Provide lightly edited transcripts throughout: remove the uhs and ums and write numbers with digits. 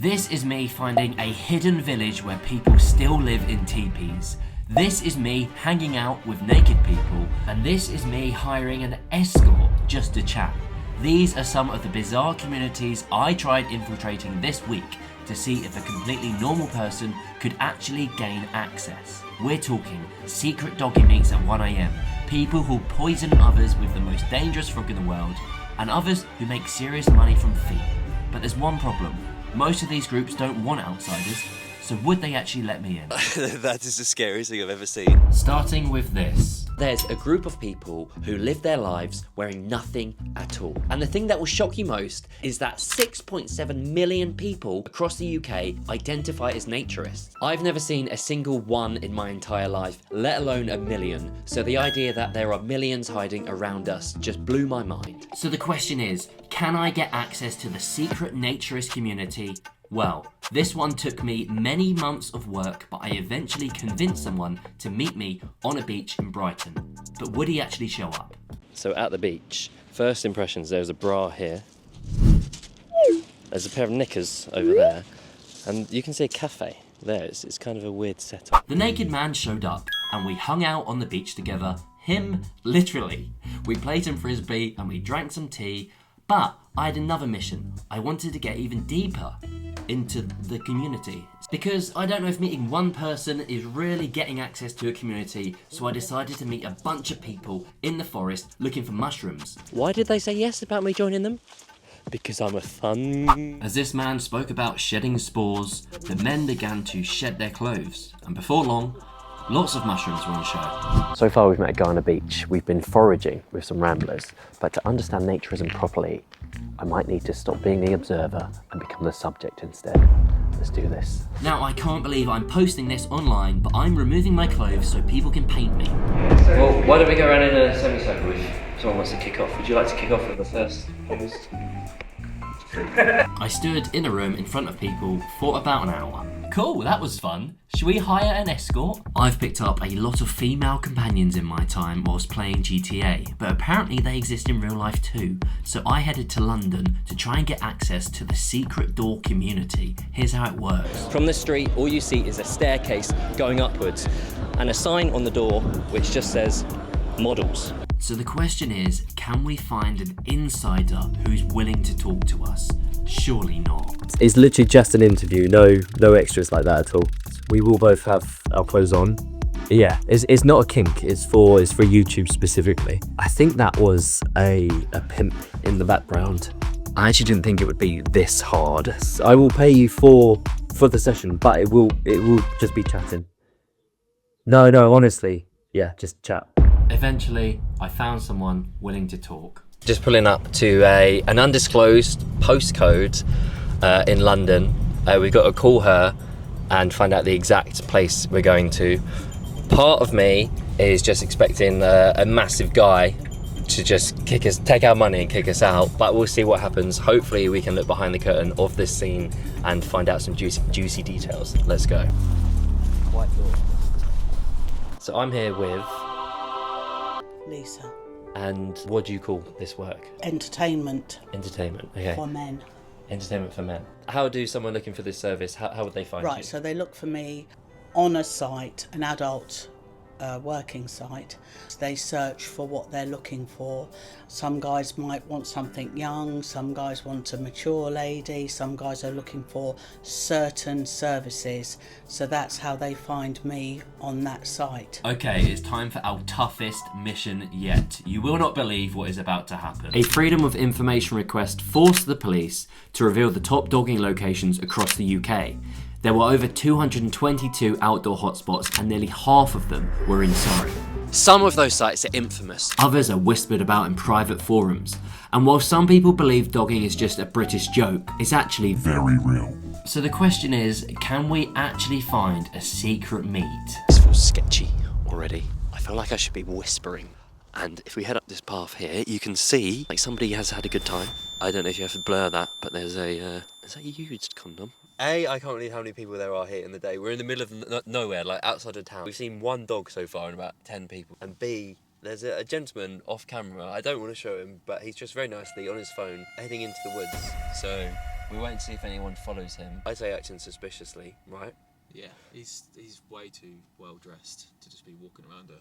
This is me finding a hidden village where people still live in teepees. This is me hanging out with naked people, and this is me hiring an escort just to chat. These are some of the bizarre communities I tried infiltrating this week to see if a completely normal person could actually gain access. We're talking secret doggy meets at 1 AM, people who poison others with the most dangerous frog in the world, and others who make serious money from feet. But there's one problem. Most of these groups don't want outsiders, so would they actually let me in? That is the scariest thing I've ever seen. Starting with this. There's a group of people who live their lives wearing nothing at all. And the thing that will shock you most is that 6.7 million people across the UK identify as naturists. I've never seen a single one in my entire life, let alone a million. So the idea that there are millions hiding around us just blew my mind. So the question is, can I get access to the secret naturist community? Well, this one took me many months of work, but I eventually convinced someone to meet me on a beach in Brighton. But would he actually show up? So at the beach, first impressions, there's a bra here. There's a pair of knickers over there. And you can see a cafe there. It's kind of a weird setup. The naked man showed up and we hung out on the beach together. Him, literally. We played some frisbee and we drank some tea. But I had another mission. I wanted to get even deeper into the community. Because I don't know if meeting one person is really getting access to a community, so I decided to meet a bunch of people in the forest looking for mushrooms. Why did they say yes about me joining them? Because I'm a fun... As this man spoke about shedding spores, the men began to shed their clothes, and before long, lots of mushrooms were on show. So far we've met a guy on a beach, we've been foraging with some ramblers, but to understand naturism properly, I might need to stop being the observer and become the subject instead. Let's do this. Now I can't believe I'm posting this online, but I'm removing my clothes so people can paint me. Well, why don't we go around in a semicircle if someone wants to kick off? Would you like to kick off with the first post? I stood in a room in front of people for about an hour. Cool, that was fun. Should we hire an escort? I've picked up a lot of female companions in my time whilst playing GTA, but apparently they exist in real life too. So I headed to London to try and get access to the secret door community. Here's how it works. From the street, all you see is a staircase going upwards and a sign on the door which just says models. So the question is, can we find an insider who's willing to talk to us? Surely not. It's literally just an interview, no extras like that at all. We will both have our clothes on. Yeah, it's not a kink, it's for YouTube specifically. I think that was a pimp in the background. I actually didn't think it would be this hard. I will pay you for the session, but it will just be chatting. No, honestly, yeah, just chat. Eventually, I found someone willing to talk. Just pulling up to an undisclosed postcode in London. We've got to call her and find out the exact place we're going to. Part of me is just expecting a massive guy to just take our money and kick us out, but we'll see what happens. Hopefully we can look behind the curtain of this scene and find out some juicy details. Let's go. White door. So I'm here with Lisa. And what do you call this work? Entertainment Entertainment, okay. for men. Entertainment for men. How do someone looking for this service, how would they find you? Right, so they look for me on a site, an adult working site. They search for what they're looking for. Some guys might want something young, some guys want a mature lady, some guys are looking for certain services. So that's how they find me on that site. Okay, it's time for our toughest mission yet. You will not believe what is about to happen. A Freedom of Information request forced the police to reveal the top dogging locations across the UK. There were over 222 outdoor hotspots and nearly half of them were in Surrey. Some of those sites are infamous. Others are whispered about in private forums. And while some people believe dogging is just a British joke, it's actually very real. So the question is, can we actually find a secret meet? This feels sketchy already. I feel like I should be whispering. And if we head up this path here, you can see like somebody has had a good time. I don't know if you have to blur that, but there's a used condom. A, I can't believe how many people there are here in the day. We're in the middle of nowhere, like outside of town. We've seen one dog so far and about 10 people. And B, there's a gentleman off camera. I don't want to show him, but he's just very nicely on his phone heading into the woods. So We won't see if anyone follows him. I'd say acting suspiciously, right? Yeah, he's way too well dressed to just be walking around her.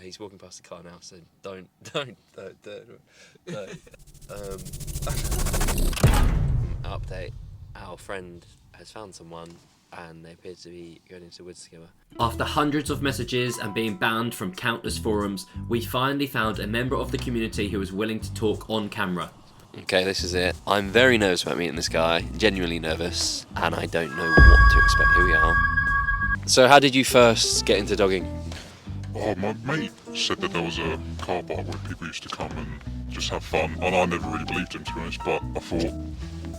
He's walking past the car now, so don't. Update: our friend has found someone, and they appear to be going into the woods together. After hundreds of messages and being banned from countless forums, we finally found a member of the community who was willing to talk on camera. Okay, this is it. I'm very nervous about meeting this guy, genuinely nervous, and I don't know what to expect. Here we are. So how did you first get into dogging? Oh, my mate said that there was a car park where people used to come and just have fun, and I never really believed him, to be honest, but I thought,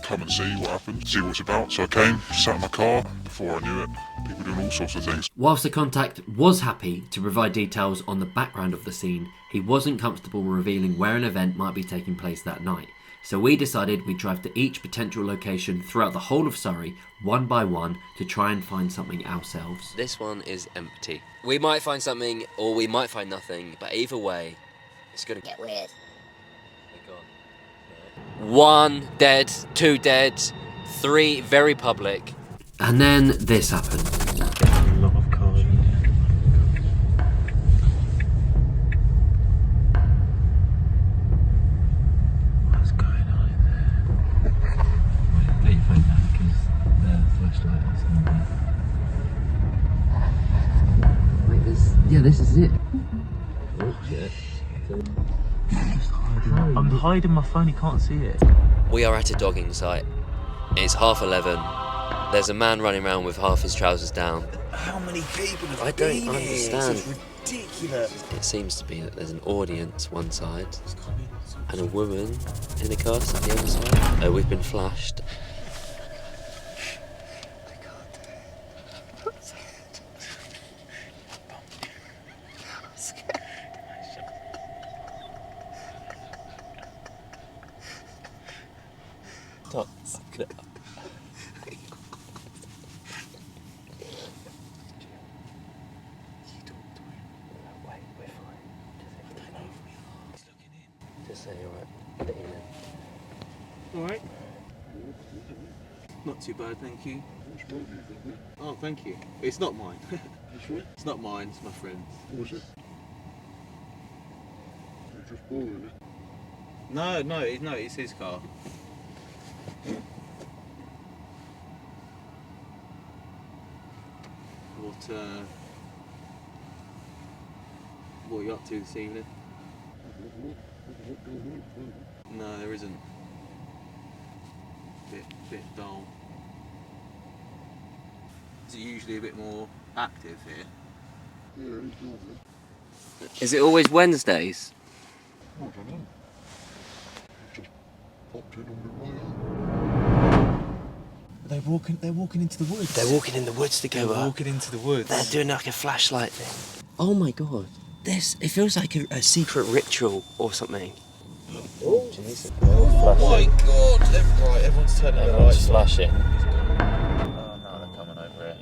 come and see what happens, see what it's about. So I came, sat in my car, before I knew it, people doing all sorts of things. Whilst the contact was happy to provide details on the background of the scene, he wasn't comfortable revealing where an event might be taking place that night. So we decided we'd drive to each potential location throughout the whole of Surrey, one by one, to try and find something ourselves. This one is empty. We might find something, or we might find nothing, but either way, it's gonna get weird. One dead, two dead, three very public. And then this happened. A lot of cars. What's going on in there? Get your phone down because the flashlight is on there. Wait, this is it. Oh shit. I'm hiding my phone, you can't see it. We are at a dogging site. It's 11:30. There's a man running around with half his trousers down. How many people have I don't understand. This is ridiculous. It seems to be that there's an audience one side and a woman in a cast at the other side. We've been flashed. Stop. Just say you're right. Let him in. Alright. Not too bad, thank you. Oh, thank you. It's not mine. It's not mine, it's my friend's. What was it? You're just boring it. No, it's his car. What are you up to this evening? No, there isn't. Bit dull. Is it usually a bit more active here? Yeah, it's lovely. Is it always Wednesdays? I don't know. Just popped in on my way home. They're walking into the woods. They're walking in the woods together. They're walking into the woods. They're doing like a flashlight thing. Oh my god. It feels like a secret ritual or something. Oh my god! Right, everyone's turning their lights on. flashing. Oh no, they're coming over here.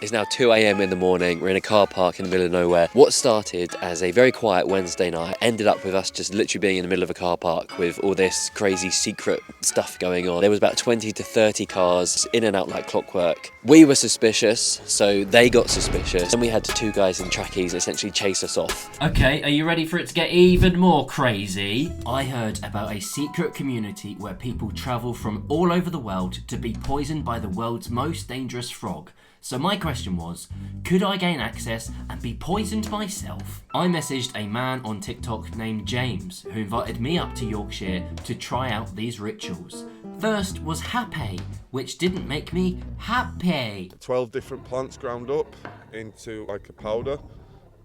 It's now 2 a.m. in the morning. We're in a car park in the middle of nowhere. What started as a very quiet Wednesday night ended up with us just literally being in the middle of a car park with all this crazy secret stuff going on. There was about 20 to 30 cars in and out like clockwork. We were suspicious, so they got suspicious. Then we had two guys in trackies essentially chase us off. Okay, are you ready for it to get even more crazy? I heard about a secret community where people travel from all over the world to be poisoned by the world's most dangerous frog. So my question was, could I gain access and be poisoned myself? I messaged a man on TikTok named James, who invited me up to Yorkshire to try out these rituals. First was happy, which didn't make me happy. 12 different plants ground up into like a powder,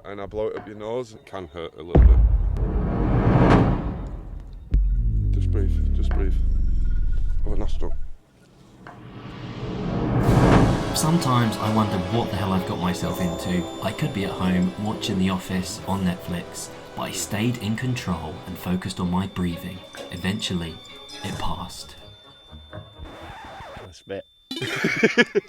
and I blow it up your nose. It can hurt a little bit. Just breathe. Oh, nostril. Sometimes I wonder what the hell I've got myself into. I could be at home watching The Office on Netflix, but I stayed in control and focused on my breathing. Eventually, it passed. That's a bit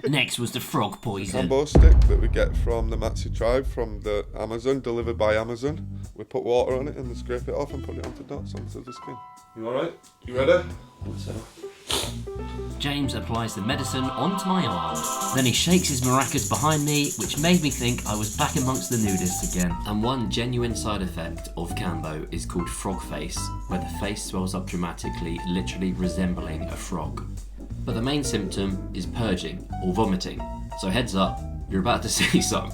Next was the frog poison. Combo stick that we get from the Matsi tribe from the Amazon, delivered by Amazon. We put water on it and then scrape it off and put it onto dots onto the skin. You alright? You ready? James applies the medicine onto my arm. Then he shakes his maracas behind me, which made me think I was back amongst the nudists again. And one genuine side effect of Cambo is called frog face, where the face swells up dramatically, literally resembling a frog. But the main symptom is purging or vomiting. So heads up, you're about to see some.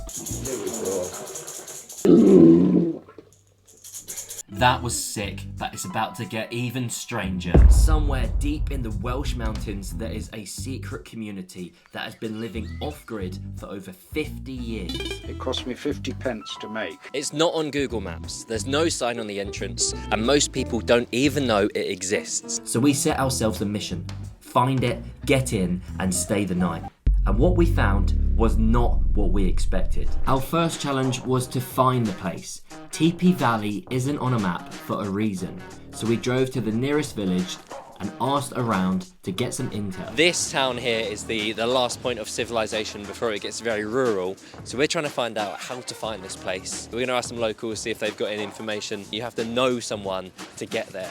That was sick, but it's about to get even stranger. Somewhere deep in the Welsh mountains, there is a secret community that has been living off-grid for over 50 years. It cost me 50 pence to make. It's not on Google Maps, there's no sign on the entrance, and most people don't even know it exists. So we set ourselves a mission. Find it, get in, and stay the night. And what we found was not what we expected. Our first challenge was to find the place. Teepee Valley isn't on a map for a reason. So we drove to the nearest village and asked around to get some intel. This town here is the last point of civilization before it gets very rural. So we're trying to find out how to find this place. We're going to ask some locals, see if they've got any information. You have to know someone to get there.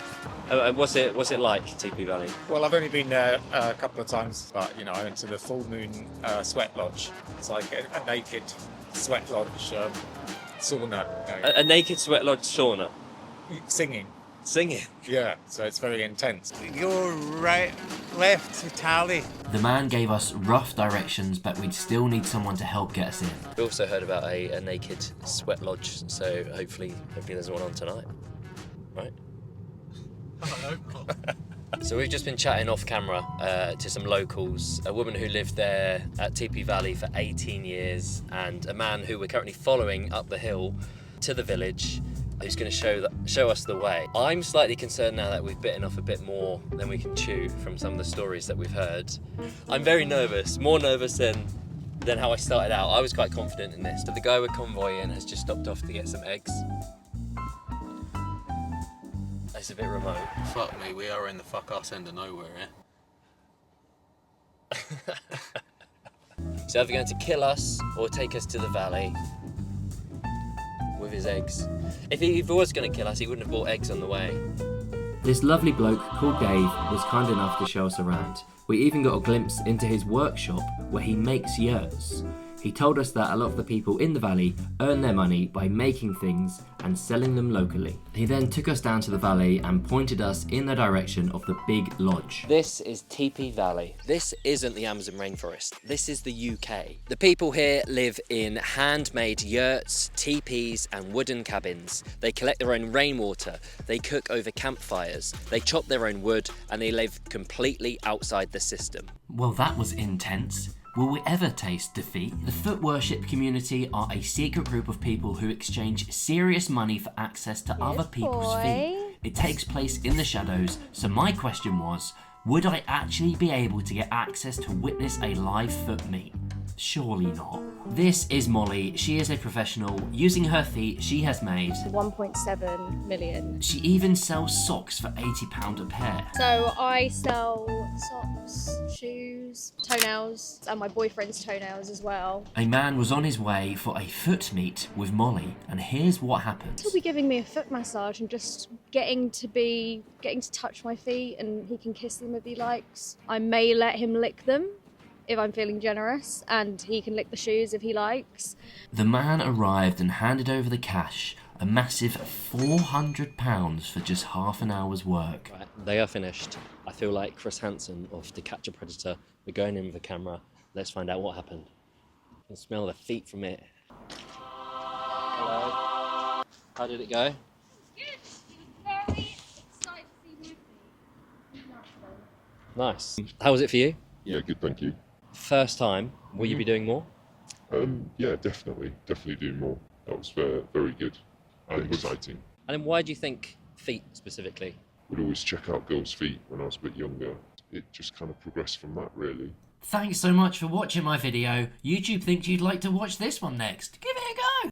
What's it like, Teepee Valley? Well, I've only been there a couple of times, but you know, I went to the Full Moon Sweat Lodge. It's like a naked sweat lodge sauna. A naked sweat lodge sauna? Singing. Singing? Yeah, so it's very intense. You're right, left to tally. The man gave us rough directions, but we'd still need someone to help get us in. We also heard about a naked sweat lodge, so hopefully there's one on tonight, right? So we've just been chatting off camera to some locals, a woman who lived there at Teepee Valley for 18 years, and a man who we're currently following up the hill to the village, who's going to show us the way. I'm slightly concerned now that we've bitten off a bit more than we can chew from some of the stories that we've heard. I'm very nervous, more nervous than how I started out. I was quite confident in this, but the guy we're convoying has just stopped off to get some eggs. It's a bit remote. Fuck me, we are in the fuck ass end of nowhere here. He's either going to kill us or take us to the valley with his eggs. If he was going to kill us, he wouldn't have bought eggs on the way. This lovely bloke called Dave was kind enough to show us around. We even got a glimpse into his workshop where he makes yurts. He told us that a lot of the people in the valley earn their money by making things and selling them locally. He then took us down to the valley and pointed us in the direction of the big lodge. This is Teepee Valley. This isn't the Amazon rainforest. This is the UK. The people here live in handmade yurts, teepees and wooden cabins. They collect their own rainwater. They cook over campfires. They chop their own wood and they live completely outside the system. Well, that was intense. Will we ever taste defeat? The foot worship community are a secret group of people who exchange serious money for access to other people's feet. It takes place in the shadows, so my question was, would I actually be able to get access to witness a live foot meet? Surely not. This is Molly. She is a professional. Using her feet, she has made 1.7 million. She even sells socks for £80 a pair. So I sell socks, shoes, toenails, and my boyfriend's toenails as well. A man was on his way for a foot meet with Molly, and here's what happened. He'll be giving me a foot massage and just getting to touch my feet, and he can kiss them if he likes. I may let him lick them if I'm feeling generous, and he can lick the shoes if he likes. The man arrived and handed over the cash, a massive £400 for just half an hour's work. Right, they are finished. I feel like Chris Hansen of To Catch a Predator. We're going in with a camera. Let's find out what happened. I can smell the feet from it. Hello. How did it go? Good. He was very excited to see my feet. Nice. How was it for you? Yeah, good, thank you. First time. Will you be doing more? Yeah, definitely doing more. That was very good and exciting. And then why do you think feet specifically? Would always check out girls' feet when I was a bit younger. It just kind of progressed from that, really. Thanks so much for watching my video. YouTube thinks you'd like to watch this one next. Give